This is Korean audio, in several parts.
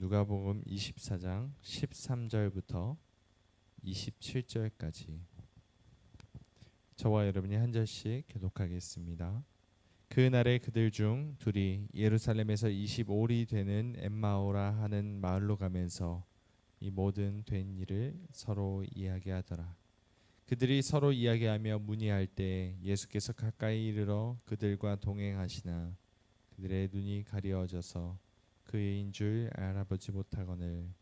누가복음 24장 13절부터 27절까지 저와 여러분이 한 절씩 교독하겠습니다. 그날에 그들 중 둘이 예루살렘에서 25리 되는 엠마오라 하는 마을로 가면서 이 모든 된 일을 서로 이야기하더라. 그들이 서로 이야기하며 문의할 때 예수께서 가까이 이르러 그들과 동행하시나 그들의 눈이 가리워져서 그의 줄 알아보지 못하거늘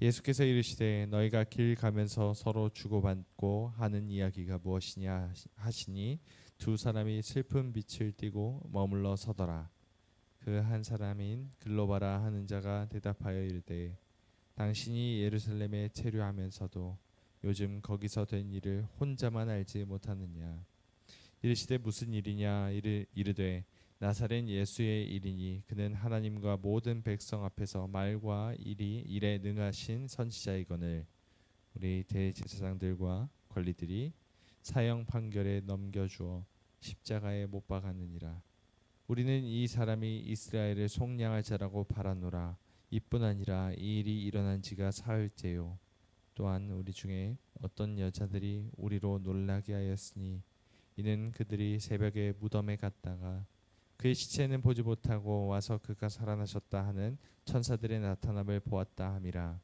예수께서 이르시되 너희가 길 가면서 서로 주고받고 하는 이야기가 무엇이냐 하시니 두 사람이 슬픈 빛을 띠고 머물러 서더라. 그 한 사람인 글로바라 하는 자가 대답하여 이르되 당신이 예루살렘에 체류하면서도 요즘 거기서 된 일을 혼자만 알지 못하느냐. 이르시되 무슨 일이냐. 이르되 나사렛 예수의 일이니 그는 하나님과 모든 백성 앞에서 말과 일에 능하신 선지자이거늘 우리 대제사장들과 관리들이 사형 판결에 넘겨주어 십자가에 못 박았느니라. 우리는 이 사람이 이스라엘을 속량할 자라고 바라노라. 이뿐 아니라 이 일이 일어난 지가 사흘째요. 또한 우리 중에 어떤 여자들이 우리로 놀라게 하였으니 이는 그들이 새벽에 무덤에 갔다가 그의 시체는 보지 못하고 와서 그가 살아나셨다 하는 천사들의 나타남을 보았다 함이라.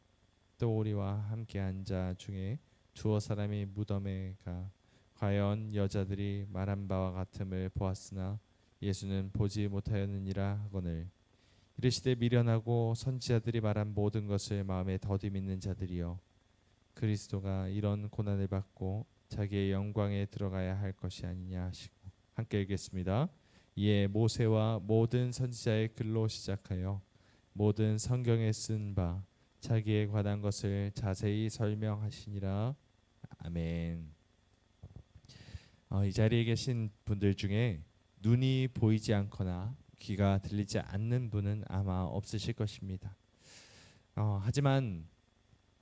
또 우리와 함께한 자 중에 두어 사람이 무덤에 가 과연 여자들이 말한 바와 같음을 보았으나 예수는 보지 못하였느니라 하거늘 이르시되 미련하고 선지자들이 말한 모든 것을 마음에 더디 믿는 자들이여 그리스도가 이런 고난을 받고 자기의 영광에 들어가야 할 것이 아니냐 하시고 함께 읽겠습니다. 이에 모세와 모든 선지자의 글로 시작하여 모든 성경에 쓴 바 자기에 관한 것을 자세히 설명하시니라. 아멘. 이 자리에 계신 분들 중에 눈이 보이지 않거나 귀가 들리지 않는 분은 아마 없으실 것입니다. 하지만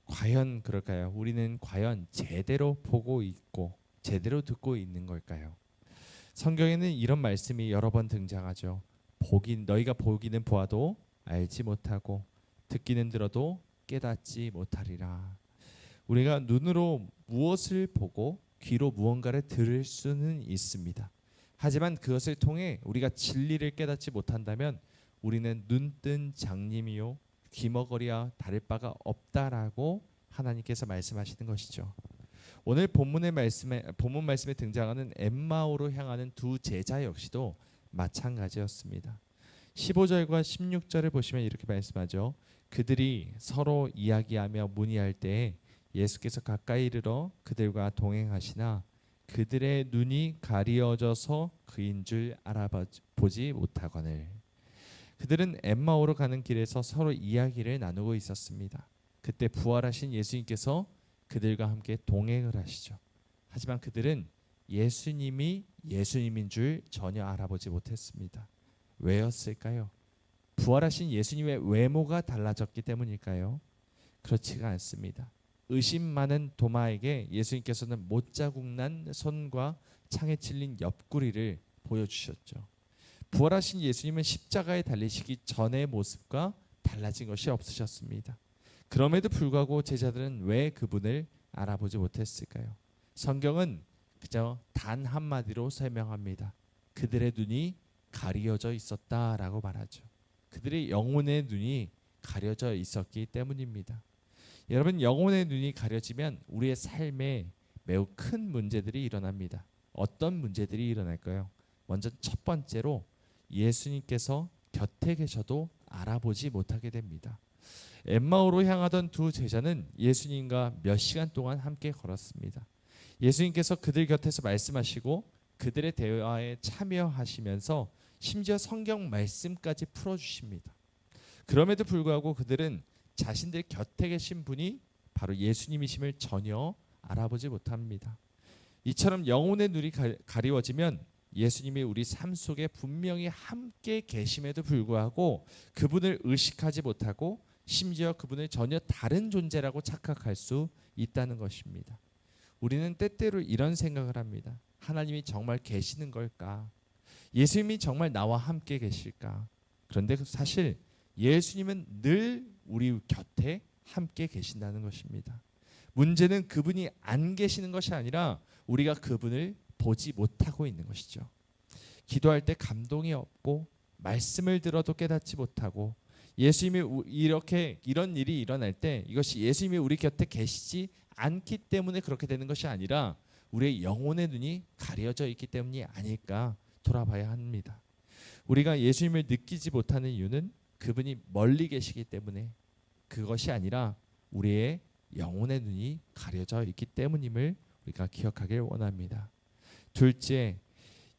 과연 그럴까요? 우리는 과연 제대로 보고 있고 제대로 듣고 있는 걸까요? 성경에는 이런 말씀이 여러 번 등장하죠. 너희가 보기는 보아도 알지 못하고 듣기는 들어도 깨닫지 못하리라. 우리가 눈으로 무엇을 보고 귀로 무언가를 들을 수는 있습니다. 하지만 그것을 통해 우리가 진리를 깨닫지 못한다면 우리는 눈뜬 장님이요 귀머거리와 다를 바가 없다라고 하나님께서 말씀하시는 것이죠. 오늘 본문 말씀에 등장하는 엠마오로 향하는 두 제자 역시도 마찬가지였습니다. 15절과 16절을 보시면 이렇게 말씀하죠. 그들이 서로 이야기하며 문의할 때에 예수께서 가까이 이르러 그들과 동행하시나 그들의 눈이 가리어져서 그인 줄 알아보지 못하거늘. 그들은 엠마오로 가는 길에서 서로 이야기를 나누고 있었습니다. 그때 부활하신 예수님께서 그들과 함께 동행을 하시죠. 하지만 그들은 예수님이 예수님인 줄 전혀 알아보지 못했습니다. 왜였을까요? 부활하신 예수님의 외모가 달라졌기 때문일까요? 그렇지가 않습니다. 의심 많은 도마에게 예수님께서는 못자국 난 손과 창에 찔린 옆구리를 보여주셨죠. 부활하신 예수님은 십자가에 달리시기 전의 모습과 달라진 것이 없으셨습니다. 그럼에도 불구하고 제자들은 왜 그분을 알아보지 못했을까요? 성경은 그저 단 한마디로 설명합니다. 그들의 눈이 가려져 있었다라고 말하죠. 그들의 영혼의 눈이 가려져 있었기 때문입니다. 여러분, 영혼의 눈이 가려지면 우리의 삶에 매우 큰 문제들이 일어납니다. 어떤 문제들이 일어날까요? 먼저 첫 번째로 예수님께서 곁에 계셔도 알아보지 못하게 됩니다. 엠마오로 향하던 두 제자는 예수님과 몇 시간 동안 함께 걸었습니다. 예수님께서 그들 곁에서 말씀하시고 그들의 대화에 참여하시면서 심지어 성경 말씀까지 풀어주십니다. 그럼에도 불구하고 그들은 자신들 곁에 계신 분이 바로 예수님이심을 전혀 알아보지 못합니다. 이처럼 영혼의 눈이 가리워지면 예수님이 우리 삶 속에 분명히 함께 계심에도 불구하고 그분을 의식하지 못하고 심지어 그분을 전혀 다른 존재라고 착각할 수 있다는 것입니다. 우리는 때때로 이런 생각을 합니다. 하나님이 정말 계시는 걸까? 예수님이 정말 나와 함께 계실까? 그런데 사실 예수님은 늘 우리 곁에 함께 계신다는 것입니다. 문제는 그분이 안 계시는 것이 아니라 우리가 그분을 보지 못하고 있는 것이죠. 기도할 때 감동이 없고 말씀을 들어도 깨닫지 못하고 예수님이 이렇게 이런 일이 일어날 때 이것이 예수님이 우리 곁에 계시지 않기 때문에 그렇게 되는 것이 아니라 우리의 영혼의 눈이 가려져 있기 때문이 아닐까 돌아봐야 합니다. 우리가 예수님을 느끼지 못하는 이유는 그분이 멀리 계시기 때문에 그것이 아니라 우리의 영혼의 눈이 가려져 있기 때문임을 우리가 기억하길 원합니다. 둘째,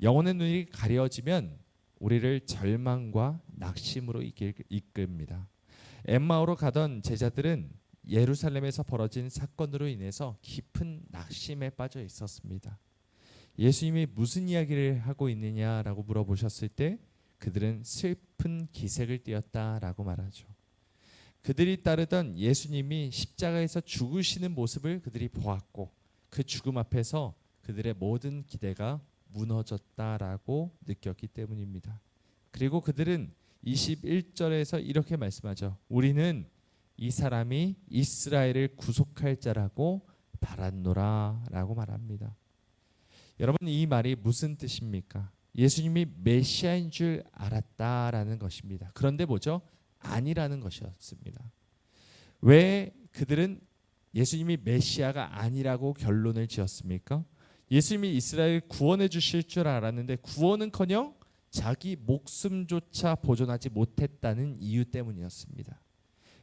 영혼의 눈이 가려지면 우리를 절망과 낙심으로 이끕니다. 엠마오로 가던 제자들은 예루살렘에서 벌어진 사건으로 인해서 깊은 낙심에 빠져 있었습니다. 예수님이 무슨 이야기를 하고 있느냐라고 물어보셨을 때 그들은 슬픈 기색을 띠었다라고 말하죠. 그들이 따르던 예수님이 십자가에서 죽으시는 모습을 그들이 보았고 그 죽음 앞에서 그들의 모든 기대가 무너졌다라고 느꼈기 때문입니다. 그리고 그들은 21절에서 이렇게 말씀하죠. 우리는 이 사람이 이스라엘을 구속할 자라고 바랐노라 라고 말합니다. 여러분, 이 말이 무슨 뜻입니까? 예수님이 메시아인 줄 알았다라는 것입니다. 그런데 뭐죠? 아니라는 것이었습니다. 왜 그들은 예수님이 메시아가 아니라고 결론을 지었습니까? 예수님이 이스라엘 구원해 주실 줄 알았는데 구원은커녕 자기 목숨조차 보존하지 못했다는 이유 때문이었습니다.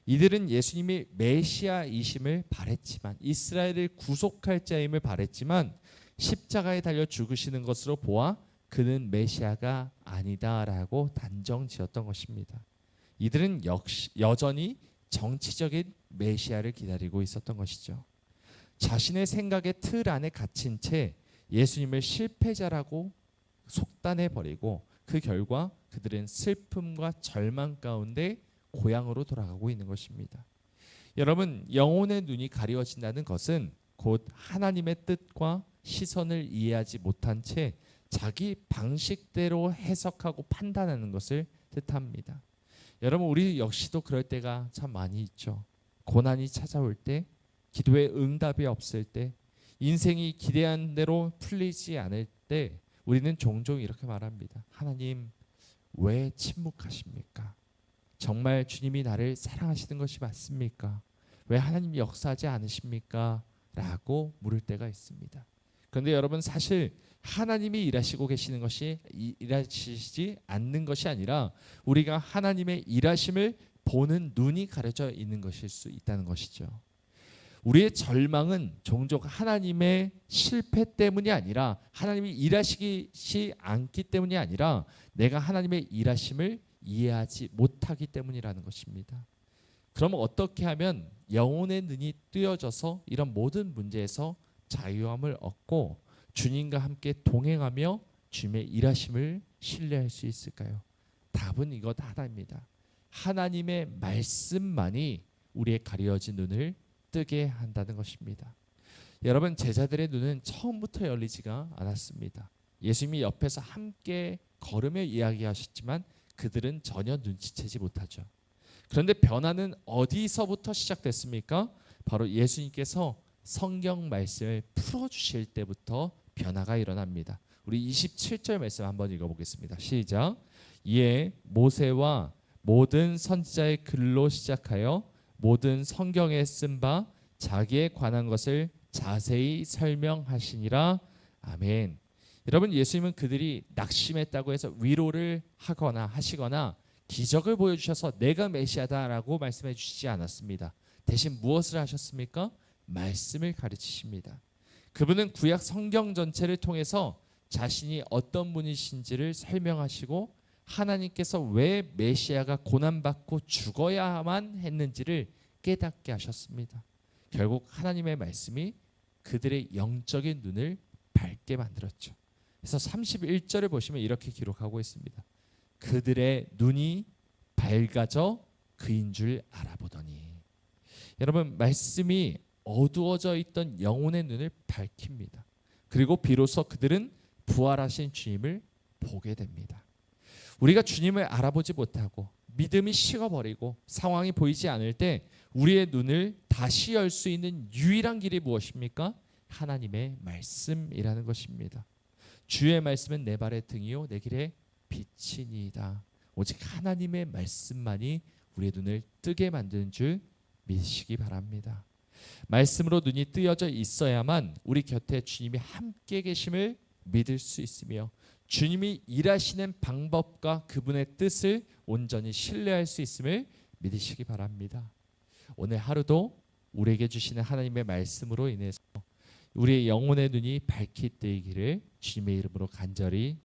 이들은 예수님이 메시아이심을 바랬지만 이스라엘을 구속할 자임을 바랬지만 십자가에 달려 죽으시는 것으로 보아 그는 메시아가 아니다라고 단정지었던 것입니다. 이들은 여전히 정치적인 메시아를 기다리고 있었던 것이죠. 자신의 생각의 틀 안에 갇힌 채 예수님을 실패자라고 속단해버리고 그 결과 그들은 슬픔과 절망 가운데 고향으로 돌아가고 있는 것입니다. 여러분, 영혼의 눈이 가리워진다는 것은 곧 하나님의 뜻과 시선을 이해하지 못한 채 자기 방식대로 해석하고 판단하는 것을 뜻합니다. 여러분, 우리 역시도 그럴 때가 참 많이 있죠. 고난이 찾아올 때, 기도에 응답이 없을 때, 인생이 기대한 대로 풀리지 않을 때 우리는 종종 이렇게 말합니다. 하나님, 왜 침묵하십니까? 정말 주님이 나를 사랑하시는 것이 맞습니까? 왜 하나님이 역사하지 않으십니까? 라고 물을 때가 있습니다. 그런데 여러분, 사실 하나님이 일하시고 계시는 것이 일하시지 않는 것이 아니라 우리가 하나님의 일하심을 보는 눈이 가려져 있는 것일 수 있다는 것이죠. 우리의 절망은 종종 하나님의 실패 때문이 아니라 하나님이 일하시지 않기 때문이 아니라 내가 하나님의 일하심을 이해하지 못하기 때문이라는 것입니다. 그러면 어떻게 하면 영혼의 눈이 뜨여져서 이런 모든 문제에서 자유함을 얻고 주님과 함께 동행하며 주님의 일하심을 신뢰할 수 있을까요? 답은 이것 하나입니다. 하나님의 말씀만이 우리의 가려진 눈을 뜨게 한다는 것입니다. 여러분, 제자들의 눈은 처음부터 열리지가 않았습니다. 예수님이 옆에서 함께 걸으며 이야기하셨지만 그들은 전혀 눈치채지 못하죠. 그런데 변화는 어디서부터 시작됐습니까? 바로 예수님께서 성경 말씀을 풀어주실 때부터 변화가 일어납니다. 우리 27절 말씀 한번 읽어보겠습니다. 시작. 이에 모세와 모든 선지자의 글로 시작하여 모든 성경에 쓴 바 자기에 관한 것을 자세히 설명하시니라. 아멘. 여러분, 예수님은 그들이 낙심했다고 해서 위로를 하시거나 기적을 보여주셔서 내가 메시아다라고 말씀해 주시지 않았습니다. 대신 무엇을 하셨습니까? 말씀을 가르치십니다. 그분은 구약 성경 전체를 통해서 자신이 어떤 분이신지를 설명하시고 하나님께서 왜 메시아가 고난받고 죽어야만 했는지를 깨닫게 하셨습니다. 결국 하나님의 말씀이 그들의 영적인 눈을 밝게 만들었죠. 그래서 31절을 보시면 이렇게 기록하고 있습니다. 그들의 눈이 밝아져 그인 줄 알아보더니. 여러분, 말씀이 어두워져 있던 영혼의 눈을 밝힙니다. 그리고 비로소 그들은 부활하신 주님을 보게 됩니다. 우리가 주님을 알아보지 못하고 믿음이 식어버리고 상황이 보이지 않을 때 우리의 눈을 다시 열 수 있는 유일한 길이 무엇입니까? 하나님의 말씀이라는 것입니다. 주의 말씀은 내 발의 등이요 내 길의 빛이니이다. 오직 하나님의 말씀만이 우리의 눈을 뜨게 만드는 줄 믿으시기 바랍니다. 말씀으로 눈이 뜨여져 있어야만 우리 곁에 주님이 함께 계심을 믿을 수 있으며 주님이 일하시는 방법과 그분의 뜻을 온전히 신뢰할 수 있음을 믿으시기 바랍니다. 오늘 하루도 우리에게 주시는 하나님의 말씀으로 인해서 우리의 영혼의 눈이 밝히 뜨이기를 주님의 이름으로 간절히